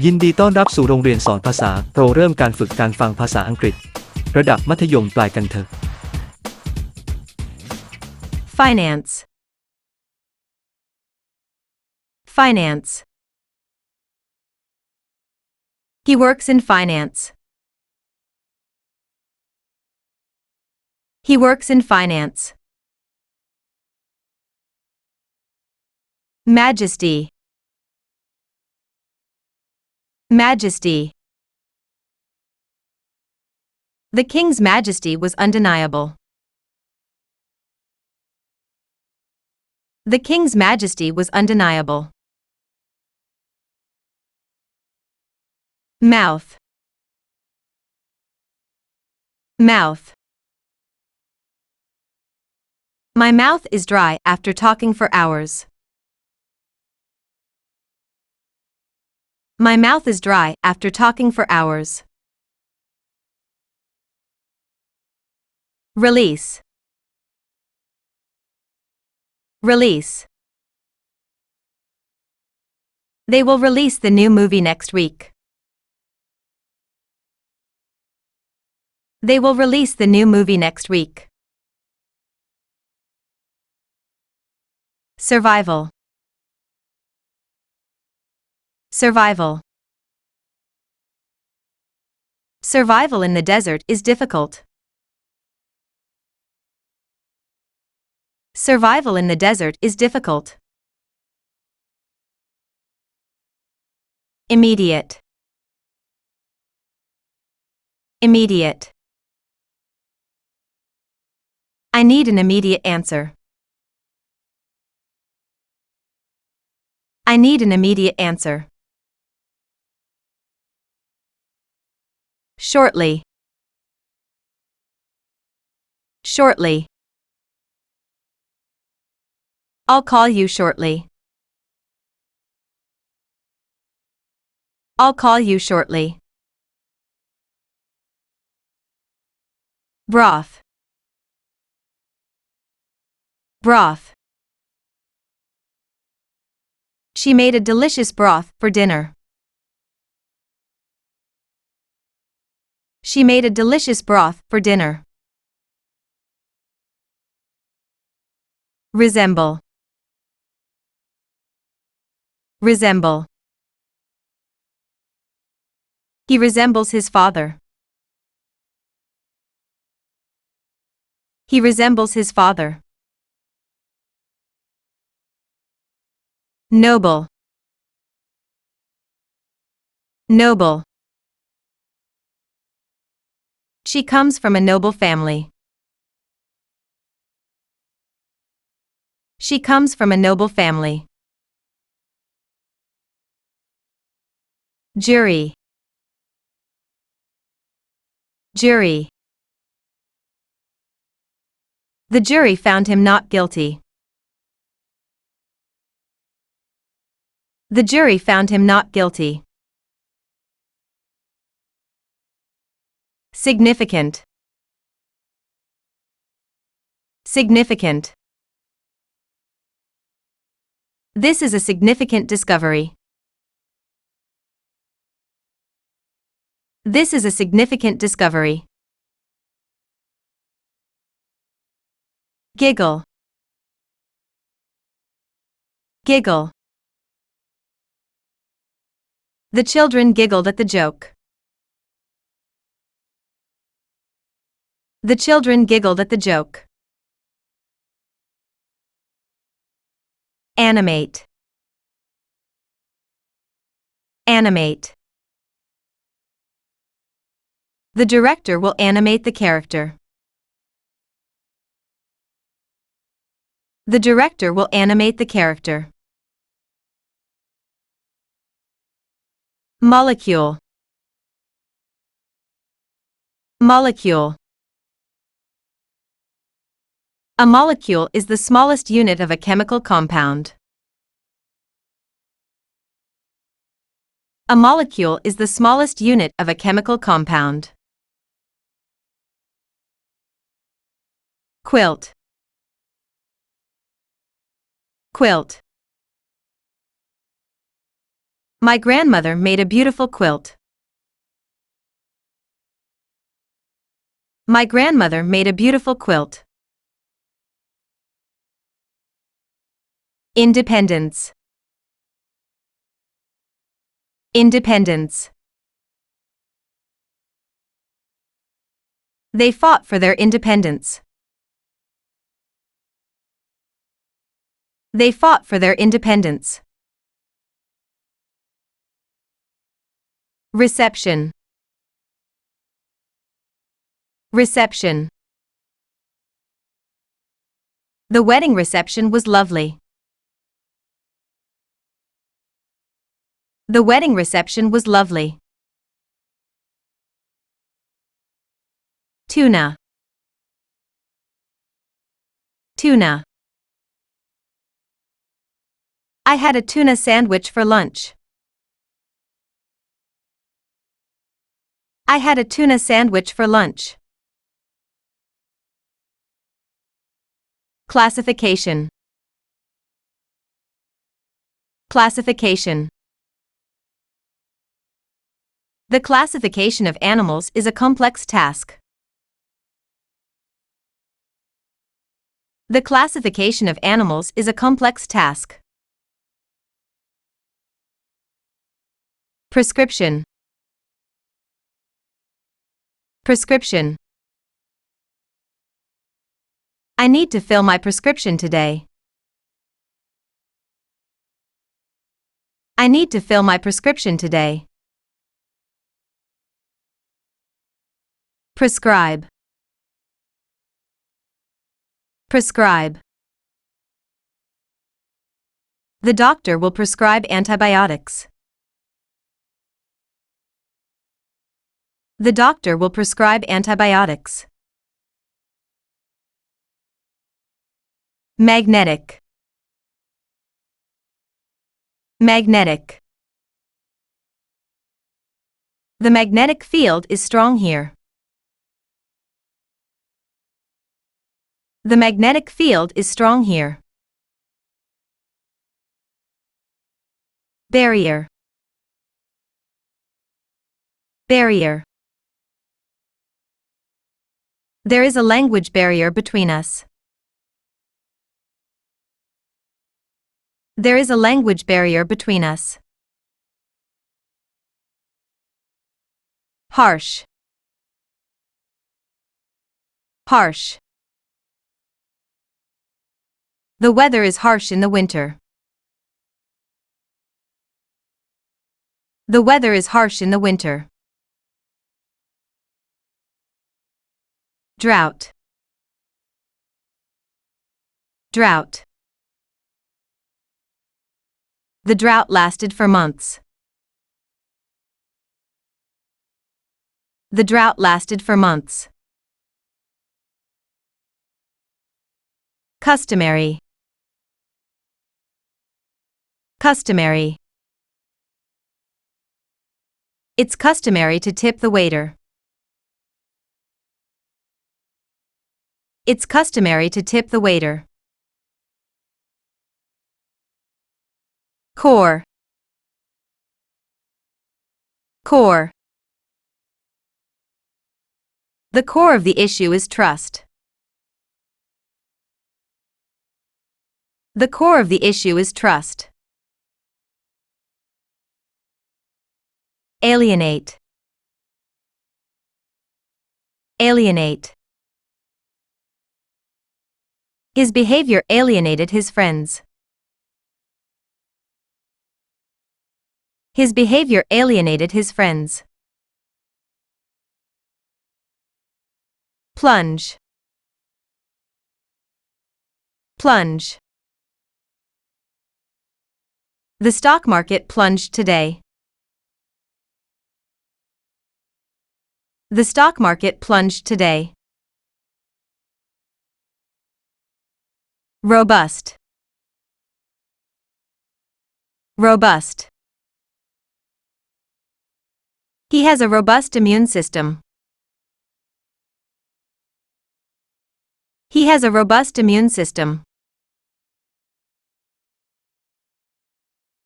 ยินดีต้อนรับสู่โรงเรียนสอนภาษาเราเริ่มการฝึกการฟังภาษาอังกฤษระดับมัธยมปลายกันเถอะ Finance. Finance. He works in finance. He works in finance. Majesty. Majesty. The King's majesty was undeniable. The King's majesty was undeniable. Mouth. Mouth. My mouth is dry after talking for hours. My mouth is dry after talking for hours. Release. Release. They will release the new movie next week. They will release the new movie next week. Survival. Survival. Survival in the desert is difficult. Survival in the desert is difficult. Immediate. Immediate. I need an immediate answer. I need an immediate answer. Shortly. Shortly. I'll call you shortly. I'll call you shortly. Broth. Broth. She made a delicious broth for dinner. She made a delicious broth for dinner. Resemble. Resemble. He resembles his father. He resembles his father. Noble. Noble. She comes from a noble family. She comes from a noble family. Jury. Jury. The jury found him not guilty. The jury found him not guilty. Significant. Significant. This is a significant discovery. This is a significant discovery. Giggle. Giggle. The children giggled at the joke. The children giggled at the joke. Animate. Animate. The director will animate the character. The director will animate the character. Molecule. Molecule. A molecule is the smallest unit of a chemical compound. A molecule is the smallest unit of a chemical compound. Quilt. Quilt. My grandmother made a beautiful quilt. My grandmother made a beautiful quilt. Independence. Independence. They fought for their independence. They fought for their independence. Reception. Reception. The wedding reception was lovely. The wedding reception was lovely. Tuna. Tuna. I had a tuna sandwich for lunch. I had a tuna sandwich for lunch. Classification. Classification. The classification of animals is a complex task. The classification of animals is a complex task. Prescription. Prescription. I need to fill my prescription today. I need to fill my prescription today. Prescribe. Prescribe. The doctor will prescribe antibiotics. The doctor will prescribe antibiotics. Magnetic. Magnetic. The magnetic field is strong here. The magnetic field is strong here. Barrier. Barrier. There is a language barrier between us. There is a language barrier between us. Harsh. Harsh. The weather is harsh in the winter. The weather is harsh in the winter. Drought. Drought. The drought lasted for months. The drought lasted for months. Customary. Customary. It's customary to tip the waiter. It's customary to tip the waiter. Core. Core. The core of the issue is trust. The core of the issue is trust. Alienate. Alienate. His behavior alienated his friends. His behavior alienated his friends. Plunge. Plunge. The stock market plunged today. The stock market plunged today. Robust. Robust. He has a robust immune system. He has a robust immune system.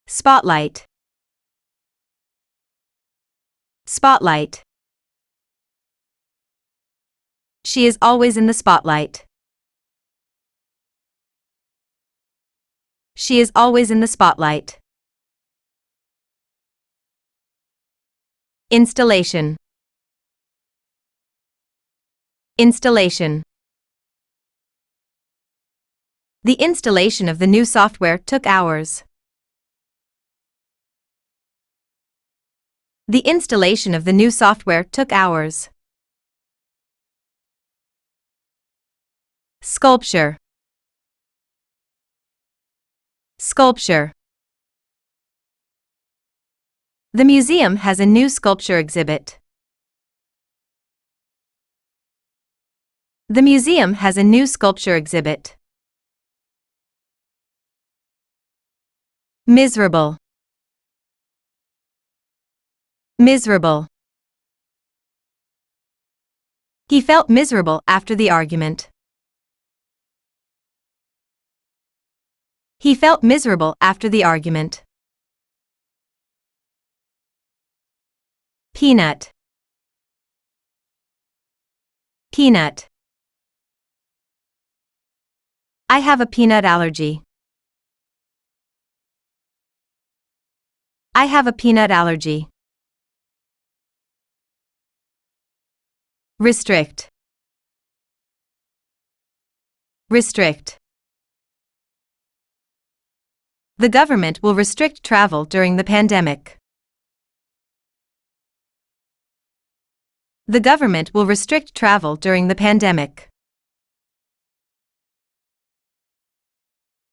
Spotlight. Spotlight. She is always in the spotlight. She is always in the spotlight. Installation. Installation. The installation of the new software took hours. The installation of the new software took hours. Sculpture. Sculpture. The museum has a new sculpture exhibit. The museum has a new sculpture exhibit. Miserable. Miserable. He felt miserable after the argument. He felt miserable after the argument. Peanut. Peanut. I have a peanut allergy. I have a peanut allergy. Restrict. Restrict. The government will restrict travel during the pandemic. The government will restrict travel during the pandemic.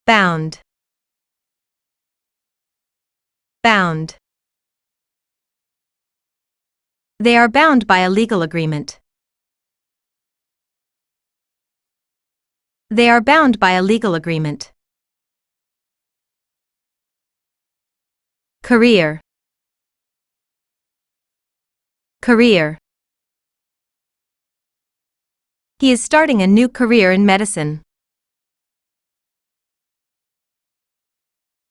Bound. Bound. They are bound by a legal agreement. They are bound by a legal agreement. Career. Career. He is starting a new career in medicine.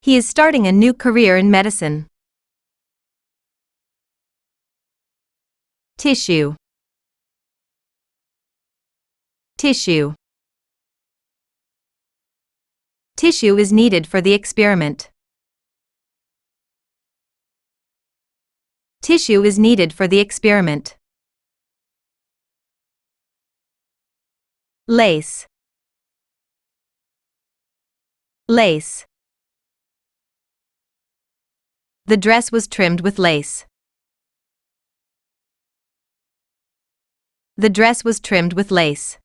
He is starting a new career in medicine. Tissue. Tissue. Tissue is needed for the experiment. Tissue is needed for the experiment. Lace. Lace. The dress was trimmed with lace. The dress was trimmed with lace.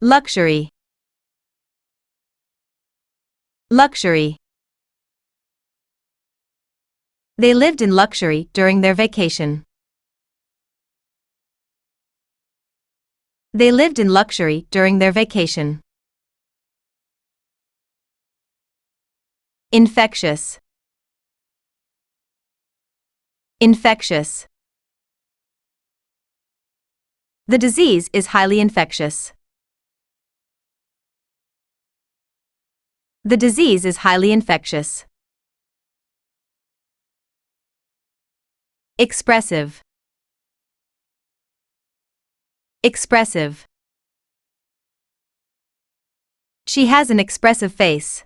Luxury. Luxury. They lived in luxury during their vacation. They lived in luxury during their vacation. Infectious. Infectious. The disease is highly infectious. The disease is highly infectious. Expressive. Expressive. She has an expressive face.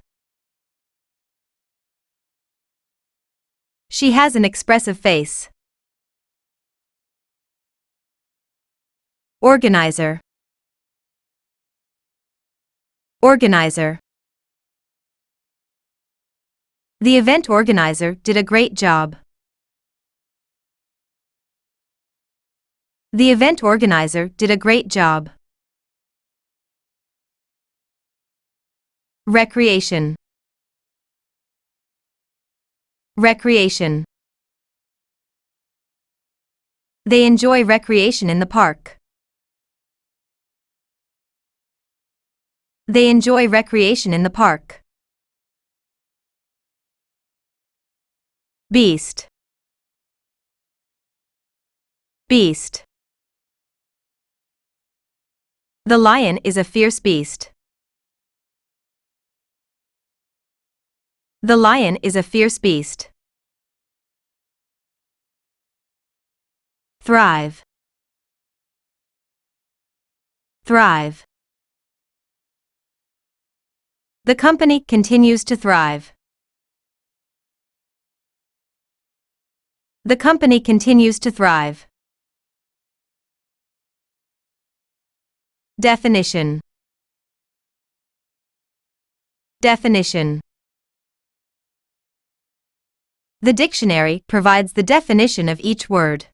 She has an expressive face. Organizer. Organizer. The event organizer did a great job. The event organizer did a great job. Recreation. Recreation. They enjoy recreation in the park. They enjoy recreation in the park. Beast. Beast. The lion is a fierce beast. The lion is a fierce beast. thrive, thrive. The company continues to thrive. The company continues to thrive. Definition, definition. The dictionary provides the definition of each word.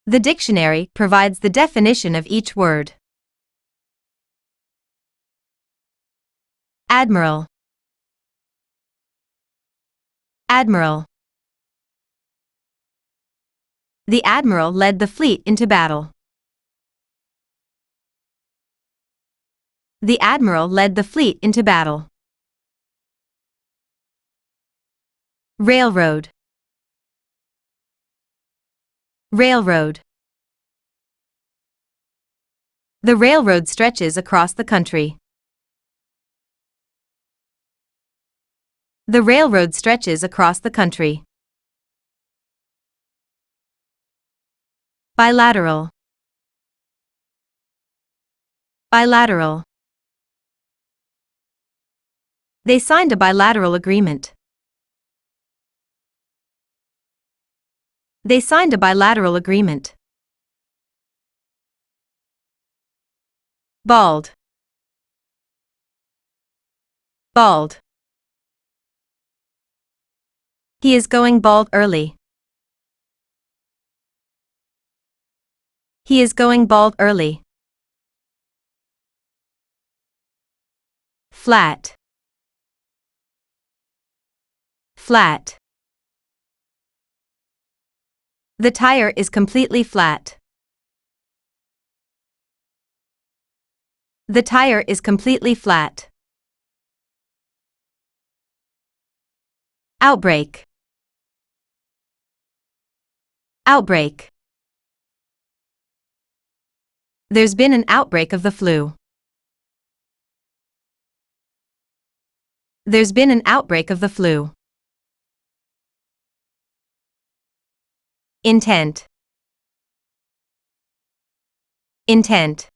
The dictionary provides the definition of each word. Admiral, admiral. The admiral led the fleet into battle. The admiral led the fleet into battle. Railroad, railroad. The railroad stretches across the country. The railroad stretches across the country. Bilateral, bilateral. They signed a bilateral agreement. They signed a bilateral agreement. Bald, bald. He is going bald early. He is going bald early. Flat, flat. The tire is completely flat. The tire is completely flat. Outbreak, outbreak. There's been an outbreak of the flu. There's been an outbreak of the flu. Intent, intent.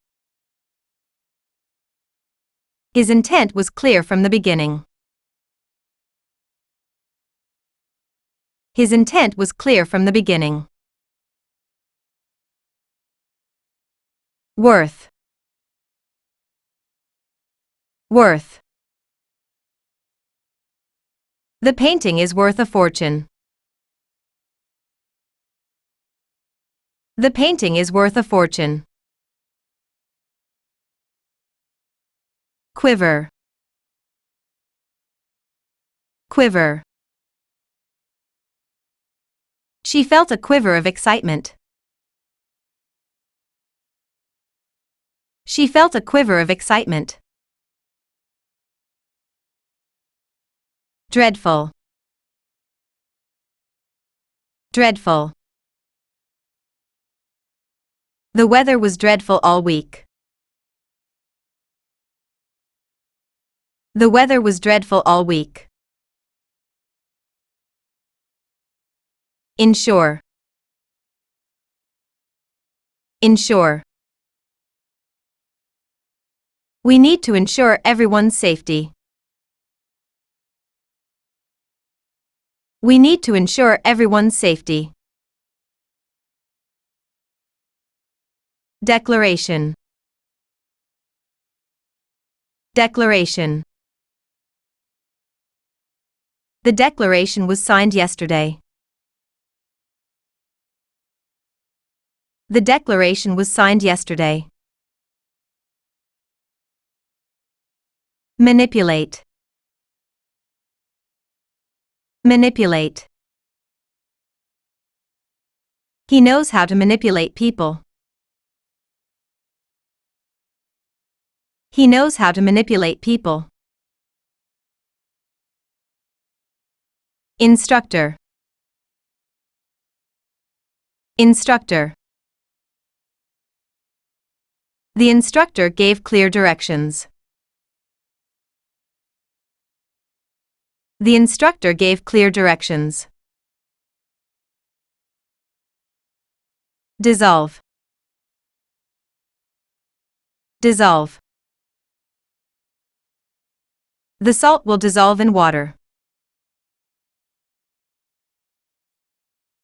His intent was clear from the beginning. His intent was clear from the beginning. Worth, worth. The painting is worth a fortune. The painting is worth a fortune. Quiver, quiver. She felt a quiver of excitement. She felt a quiver of excitement. Dreadful, dreadful. The weather was dreadful all week. The weather was dreadful all week. Insure, insure. We need to ensure everyone's safety. We need to ensure everyone's safety. Declaration, declaration. The declaration was signed yesterday. The declaration was signed yesterday. Manipulate, manipulate. He knows how to manipulate people. He knows how to manipulate people. Instructor, instructor. The instructor gave clear directions. The instructor gave clear directions. dissolve, dissolve. The salt will dissolve in water.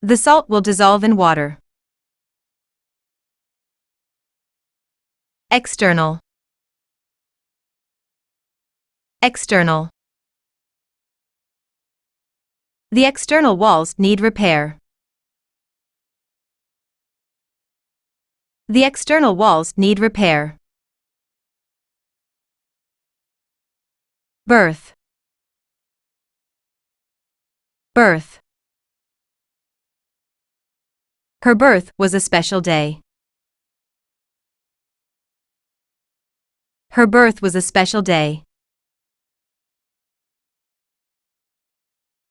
The salt will dissolve in water. External, external. The external walls need repair. The external walls need repair. Birth, birth. Her birth was a special day. Her birth was a special day.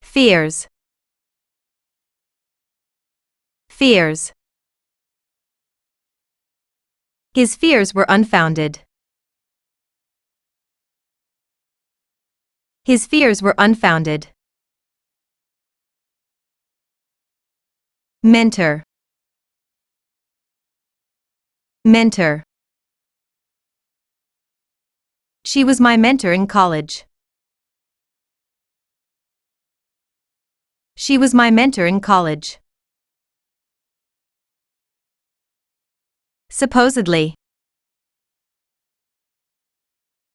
Fears, fears. His fears were unfounded. His fears were unfounded. Mentor, mentor. She was my mentor in college. She was my mentor in college. Supposedly,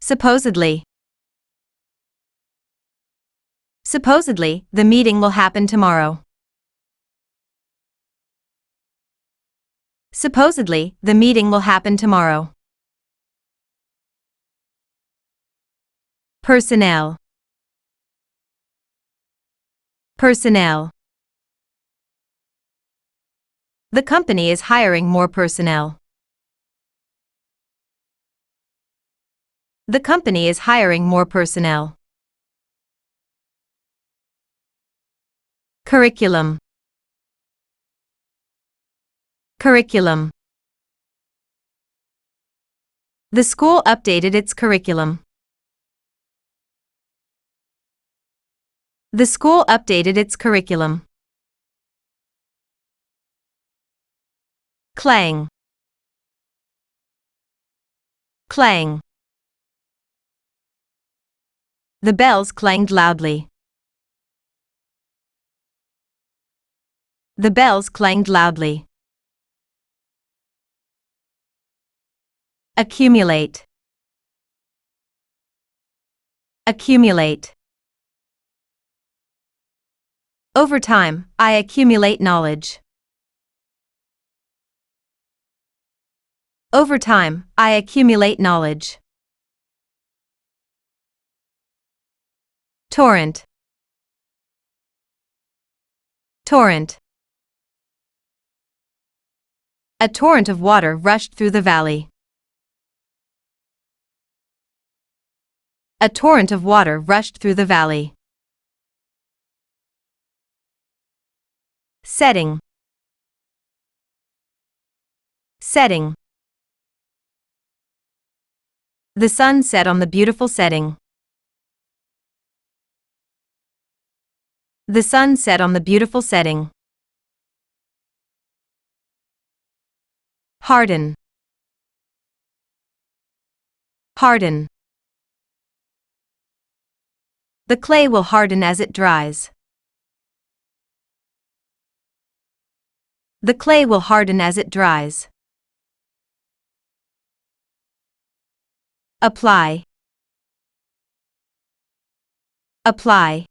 supposedly. Supposedly, the meeting will happen tomorrow. Supposedly, the meeting will happen tomorrow. Personnel, personnel. The company is hiring more personnel. The company is hiring more personnel. Curriculum, curriculum. The school updated its curriculum. The school updated its curriculum. Clang, clang. The bells clanged loudly. The bells clanged loudly. Accumulate, accumulate. Over time, I accumulate knowledge. Over time, I accumulate knowledge. Torrent, torrent. A torrent of water rushed through the valley. A torrent of water rushed through the valley. Setting, setting. The sun set on the beautiful setting. The sun set on the beautiful setting. Harden, harden. The clay will harden as it dries. The clay will harden as it dries. Apply, apply.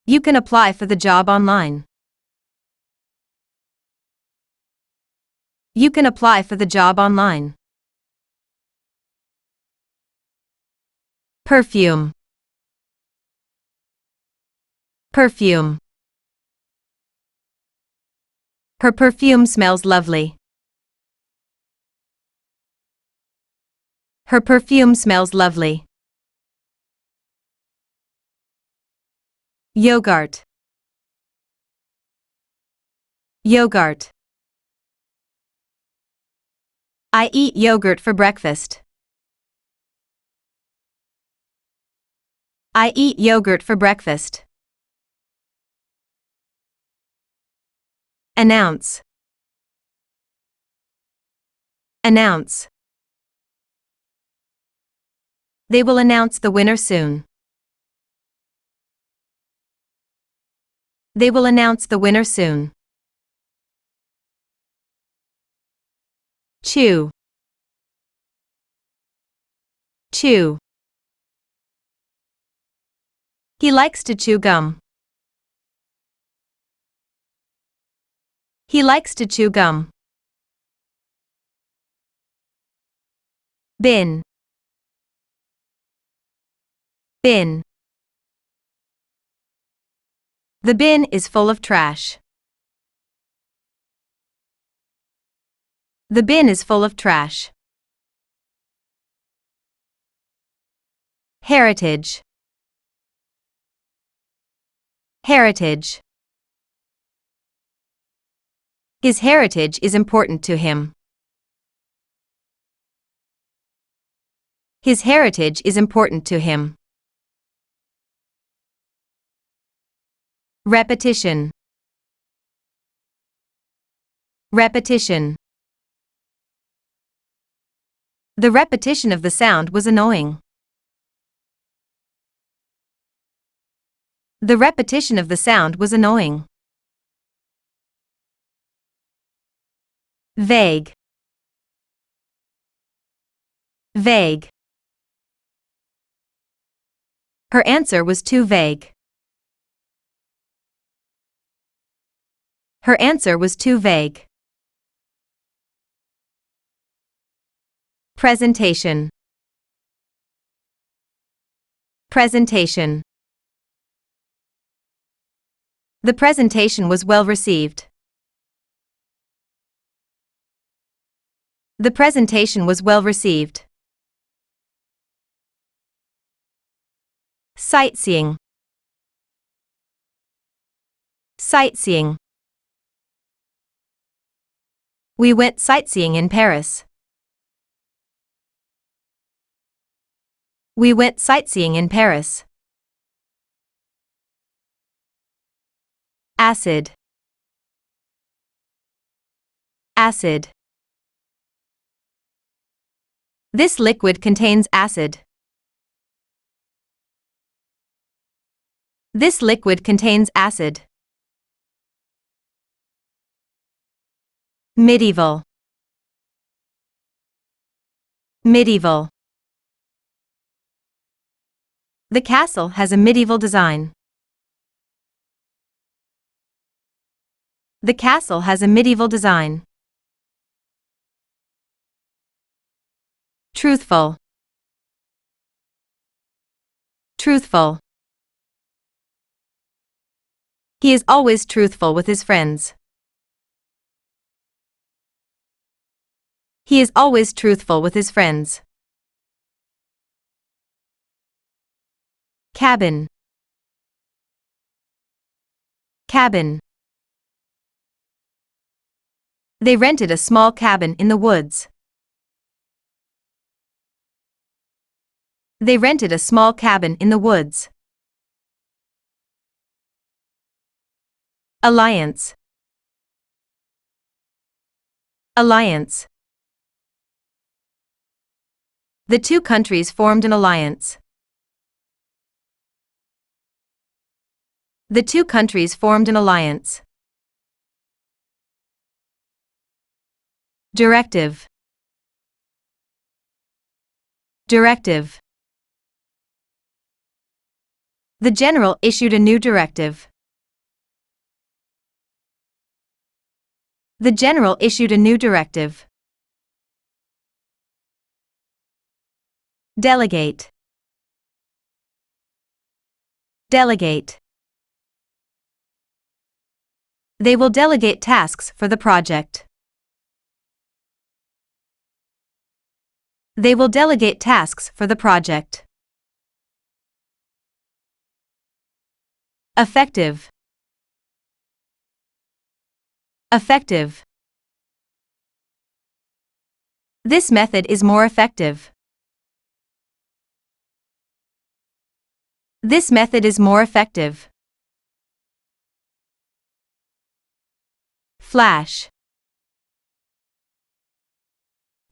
You can apply for the job online. You can apply for the job online. Perfume, perfume. Her perfume smells lovely. Her perfume smells lovely. Yogurt, yogurt. I eat yogurt for breakfast. I eat yogurt for breakfast. Announce. Announce. They will announce the winner soon. They will announce the winner soon. Chew. Chew. He likes to chew gum. He likes to chew gum. Bin. Bin. The bin is full of trash. The bin is full of trash. Heritage. Heritage. His heritage is important to him. His heritage is important to him. Repetition. Repetition. The repetition of the sound was annoying. The repetition of the sound was annoying. Vague. Vague. Her answer was too vague. Her answer was too vague. Presentation. Presentation. The presentation was well received. The presentation was well received. Sightseeing. Sightseeing. We went sightseeing in Paris. We went sightseeing in Paris. Acid. Acid. This liquid contains acid. This liquid contains acid. Medieval. Medieval. The castle has a medieval design. The castle has a medieval design. Truthful. Truthful. He is always truthful with his friends. He is always truthful with his friends. Cabin. Cabin. They rented a small cabin in the woods. They rented a small cabin in the woods. Alliance. Alliance. The two countries formed an alliance. The two countries formed an alliance. Directive. Directive. The general issued a new directive. The general issued a new directive. Delegate. Delegate. They will delegate tasks for the project. They will delegate tasks for the project. Effective. Effective. This method is more effective. This method is more effective. flash,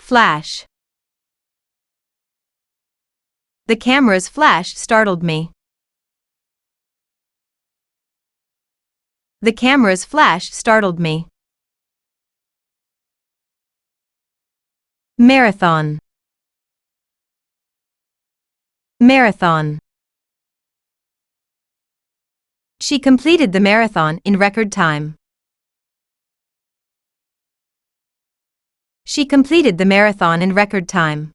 flash. The camera's flash startled me. The camera's flash startled me. Marathon, marathon. She completed the marathon in record time. She completed the marathon in record time.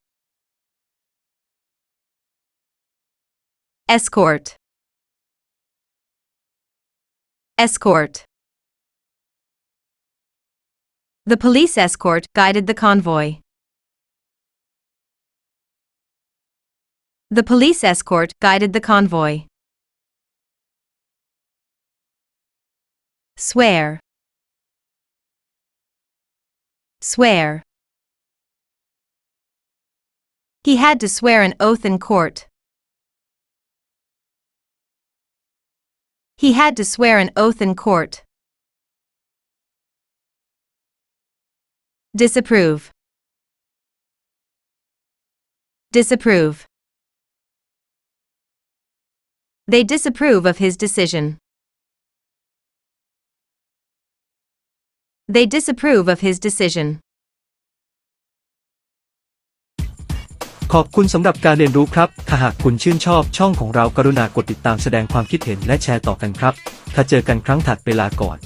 Escort, escort. The police escort guided the convoy. The police escort guided the convoy. Swear, swear. He had to swear an oath in court. He had to swear an oath in court. Disapprove, disapprove. They disapprove of his decision. They disapprove of his decision. ขอบคุณสำหรับการเรียนรู้ครับถ้าหากคุณชื่นชอบช่องของเรากรุณากดติดตามแสดงความคิดเห็นและแชร์ต่อกันครับถ้าเจอกันครั้งถัดไปลาก่อน